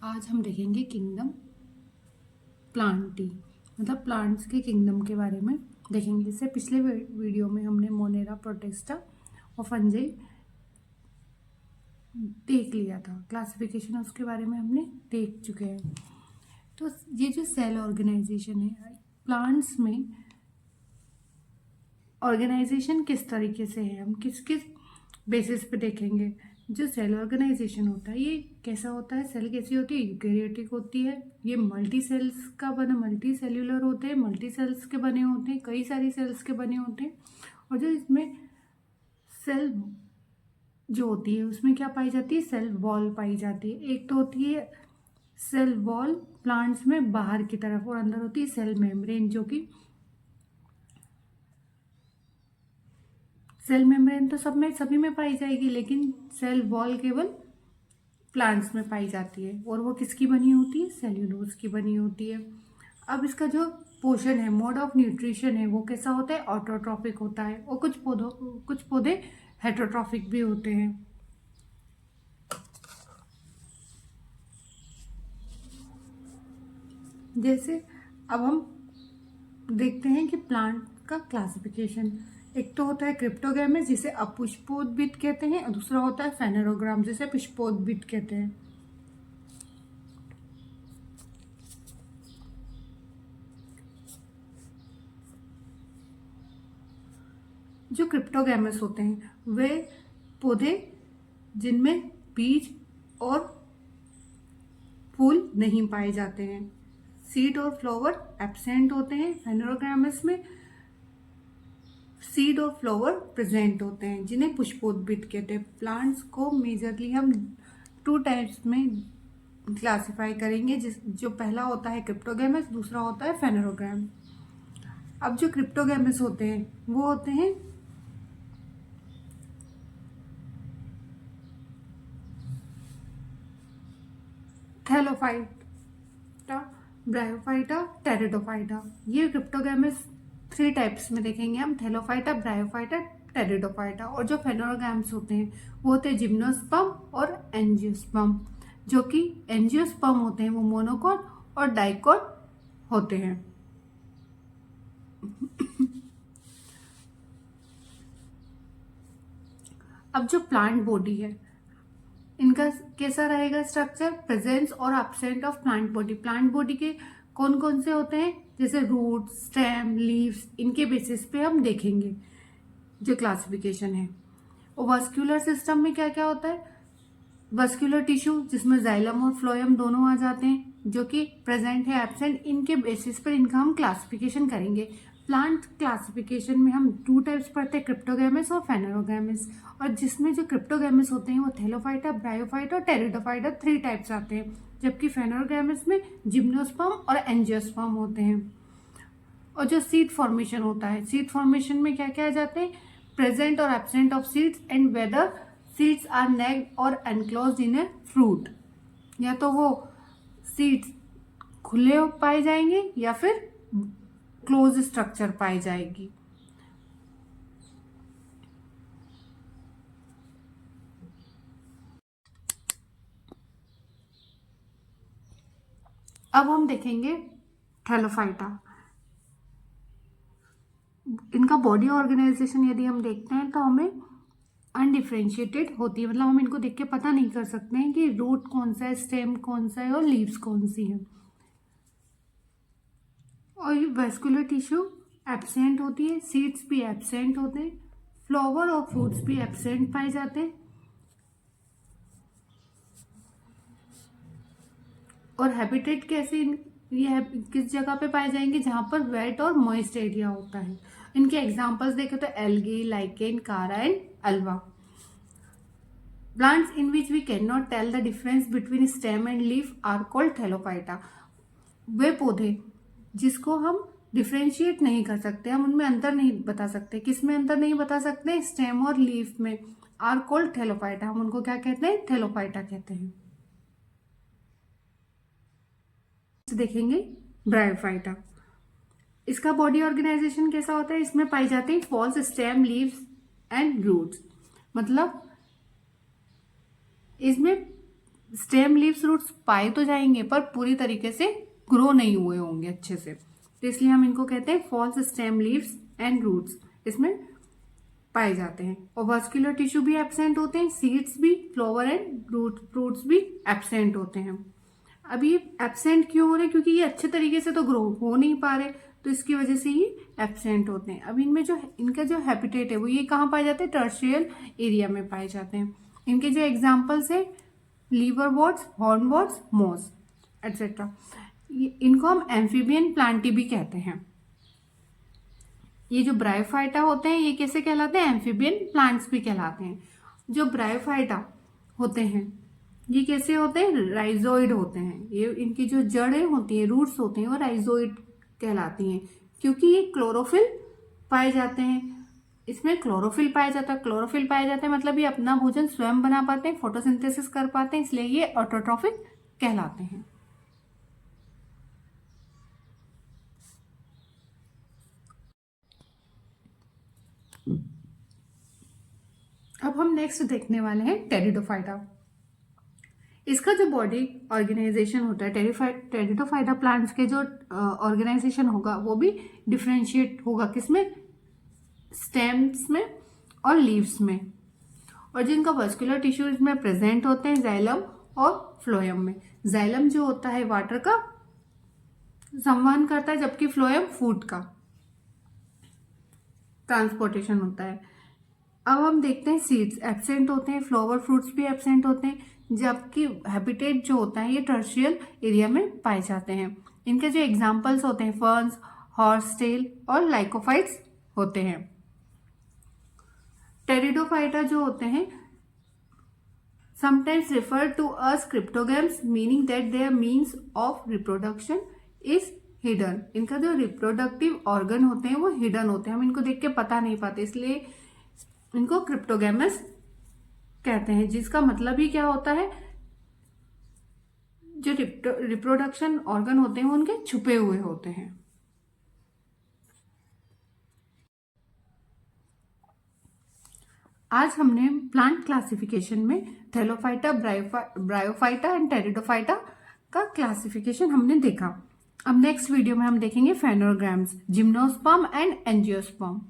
आज हम देखेंगे किंगडम प्लांटी, मतलब प्लांट्स के किंगडम के बारे में देखेंगे। इससे पिछले वीडियो में हमने मोनेरा प्रोटेस्टा और फंजाई देख लिया था, क्लासिफिकेशन उसके बारे में हमने देख चुके हैं। तो ये जो सेल ऑर्गेनाइजेशन है प्लांट्स में, ऑर्गेनाइजेशन किस तरीके से है, हम किस किस बेसिस पे देखेंगे। जो सेल ऑर्गेनाइजेशन होता है ये कैसा होता है, सेल कैसी होती है, यूकेरियोटिक होती है। ये मल्टी सेल्स का बना, मल्टी सेल्यूलर होते हैं, मल्टी सेल्स के बने होते हैं, कई सारी सेल्स के बने होते हैं। और जो इसमें सेल जो होती है उसमें क्या पाई जाती है, सेल वॉल पाई जाती है। एक तो होती है सेल वॉल प्लांट्स में बाहर की तरफ, और अंदर होती है सेल मेम्ब्रेन, जो कि सेल मेम्ब्रेन तो सब में सभी में पाई जाएगी, लेकिन सेल वॉल केवल प्लांट्स में पाई जाती है। और वो किसकी बनी होती है, सेल्यूलोज की बनी होती है। अब इसका जो पोषण है, मोड ऑफ न्यूट्रिशन है, वो कैसा होता है, ऑटोट्रॉफिक होता है। और कुछ पौधे हेटरोट्रॉफिक भी होते हैं। जैसे अब हम देखते हैं कि प्लांट का क्लासिफिकेशन, एक तो होता है क्रिप्टोगैमेस जिसे अपुष्पोद्भिद कहते हैं, और दूसरा होता है फेनेरोग्राम जिसे पुष्पोद्भिद कहते हैं। जो क्रिप्टोगैमेस होते हैं वे पौधे जिनमें बीज और फूल नहीं पाए जाते हैं, सीड और फ्लावर एब्सेंट होते हैं। फेनेरोग्रामस में सीड और फ्लावर प्रेजेंट होते हैं, जिन्हें पुष्पोद्भिद कहते हैं। प्लांट्स को मेजरली हम 2 टाइप्स में क्लासिफाई करेंगे, जो पहला होता है क्रिप्टोगैमस, दूसरा होता है फेनेरोग्राम। अब जो क्रिप्टोगैमस होते हैं वो होते हैं थैलोफाइटा, ब्रायोफाइटा, टेरिडोफाइटा। ये क्रिप्टोगैमस 3 टाइप्स में देखेंगे हम, थैलोफाइटा, ब्रायोफाइटा, टेरिडोफाइटा। और जो फेनोरोगैम्स होते हैं वो होते हैं जिम्नोस्पर्म और एंजियोस्पर्म। जो कि एंजियोस्पर्म होते हैं वो मोनोकॉट और डाइकॉट होते हैं। अब जो प्लांट बॉडी है इनका कैसा रहेगा स्ट्रक्चर, प्रेजेंस और absent of plant body. Plant body के कौन कौन से होते हैं, जैसे रूट, स्टेम, लीव्स, इनके बेसिस पे हम देखेंगे जो क्लासिफिकेशन है। और वास्कुलर सिस्टम में क्या क्या होता है, वास्कुलर टिश्यू जिसमें जाइलम और फ्लोएम दोनों आ जाते हैं, जो कि प्रेजेंट है, एब्सेंट, इनके बेसिस पर इनका हम क्लासिफिकेशन करेंगे। प्लांट क्लासिफिकेशन में हम 2 टाइप्स पढ़ते हैं, क्रिप्टोगैमस और फेनेरोगैमस। और जिसमें जो क्रिप्टोगैमस होते हैं वो थैलोफाइटा, ब्रायोफाइटा और टेरिडोफाइटा 3 टाइप्स आते हैं, जबकि फेनेरोगैमस में जिम्नोस्पर्म और एंजियोस्पर्म होते हैं। और जो सीड फॉर्मेशन होता है, सीड फॉर्मेशन में क्या क्या आ जाते हैं, प्रेजेंट और absent of seeds and whether seeds are naked और एनक्लोज्ड इन ए फ्रूट। या तो वो सीड्स खुले पाए जाएंगे या फिर क्लोज स्ट्रक्चर पाई जाएगी। अब हम देखेंगे थैलोफाइटा। इनका बॉडी ऑर्गेनाइजेशन यदि हम देखते हैं तो हमें अनडिफ्रेंशिएटेड होती है, मतलब हम इनको देख के पता नहीं कर सकते हैं कि रूट कौन सा है, स्टेम कौन सा है और लीव्स कौन सी है। और ये वेस्कुलर टिश्यू एब्सेंट होती है, सीड्स भी एब्सेंट होते हैं, फ्लावर और फ्रूट्स भी एब्सेंट पाए जाते हैं। और हैबिटेट कैसे, ये किस जगह पे पाए जाएंगे, जहां पर वेट और मॉइस्ट एरिया होता है। इनके एग्जांपल्स देखें तो एल्गी, लाइकेन, कारा and Alva. Plants in which we cannot tell the difference between stem and leaf are called thallophyta. वे पौधे जिसको हम डिफ्रेंशिएट नहीं कर सकते, हम उनमें अंतर नहीं बता सकते। किस में अंतर नहीं बता सकते, स्टेम और लीफ में। आर कॉल्ड थैलोफाइटा, हम उनको क्या कहते हैं, थैलोफाइटा कहते हैं। देखेंगे ब्रायोफाइटा। इसका बॉडी ऑर्गेनाइजेशन कैसा होता है, इसमें पाई जाते हैं false stem, leaves and roots. मतलब इसमें स्टेम लीव्स रूट्स पाए तो जाएंगे पर पूरी तरीके से ग्रो नहीं हुए होंगे अच्छे से, तो इसलिए हम इनको कहते हैं false stem leaves and roots इसमें पाए जाते हैं। और वास्कुलर टिश्यू भी एब्सेंट होते हैं, सीड्स भी, फ्लावर एंड फ्रूट्स भी एब्सेंट होते हैं। अब ये एब्सेंट क्यों हो रहे हैं? क्योंकि ये अच्छे तरीके से तो ग्रो हो नहीं पा रहे, तो इसकी वजह से ये एब्सेंट होते हैं। अब इनमें जो इनका जो हैबिटेट है वो ये कहाँ पाए जाते हैं? टर्शियल एरिया में पाए जाते हैं। इनके जो एग्जाम्पल्स है लीवरवर्ट्स, हॉर्नवर्ट्स, मॉस एटसेट्रा। इनको हम एम्फीबियन प्लांटी भी कहते हैं। ये जो ब्रायोफाइटा होते हैं ये कैसे कहलाते हैं? एम्फीबियन प्लांट्स भी कहलाते हैं। जो ब्रायोफाइटा होते हैं ये कैसे होते हैं? राइजोइड होते हैं। ये इनकी जो जड़ें होती हैं, रूट्स होते हैं, वो राइजोइड कहलाती हैं, क्योंकि ये क्लोरोफिल पाए जाते हैं। इसमें क्लोरोफिल पाया जाता है। क्लोरोफिल पाया जाता है मतलब ये अपना भोजन स्वयं बना पाते हैं, फोटोसिंथेसिस कर पाते हैं, इसलिए ये ऑटोट्रॉफिक कहलाते हैं। अब हम नेक्स्ट देखने वाले हैं टेरिडोफाइटा। इसका जो बॉडी ऑर्गेनाइजेशन होता है, टेरिडोफाइटा प्लांट्स के जो ऑर्गेनाइजेशन होगा वो भी डिफ्रेंशिएट होगा। किसमें? स्टेम्स में और लीव्स में। और जिनका वास्कुलर टिश्यू इसमें प्रेजेंट होते हैं जाइलम और फ्लोएम में। जाइलम जो होता है वाटर का संवहन करता है, जबकि फ्लोएम फूड का ट्रांसपोर्टेशन होता है। अब हम देखते हैं सीड्स एब्सेंट होते हैं, फ्लावर फ्रूट्स भी एब्सेंट होते हैं, जबकि हैबिटेट जो होता है ये टर्शियल एरिया में पाए जाते हैं। इनके जो एग्जाम्पल्स होते हैं फर्न्स, हॉर्सटेल और लाइकोफाइट्स होते हैं। टेरिडोफाइटा जो होते हैं sometimes referred to as cryptogams, meaning that their means of reproduction is hidden। इनका जो रिप्रोडक्टिव ऑर्गन होते हैं वो हिडन होते हैं, हम इनको देख के पता नहीं पाते, इसलिए इनको क्रिप्टोगैमस कहते हैं। जिसका मतलब ही क्या होता है? जो रिप्रोडक्शन ऑर्गन होते हैं वो उनके छुपे हुए होते हैं। आज हमने प्लांट क्लासिफिकेशन में थैलोफाइटा, ब्रायोफाइटा एंड टेरिडोफाइटा का क्लासिफिकेशन हमने देखा। अब नेक्स्ट वीडियो में हम देखेंगे फेनोग्राम्स, जिम्नोस्पर्म एंड एंजियोस्पर्म।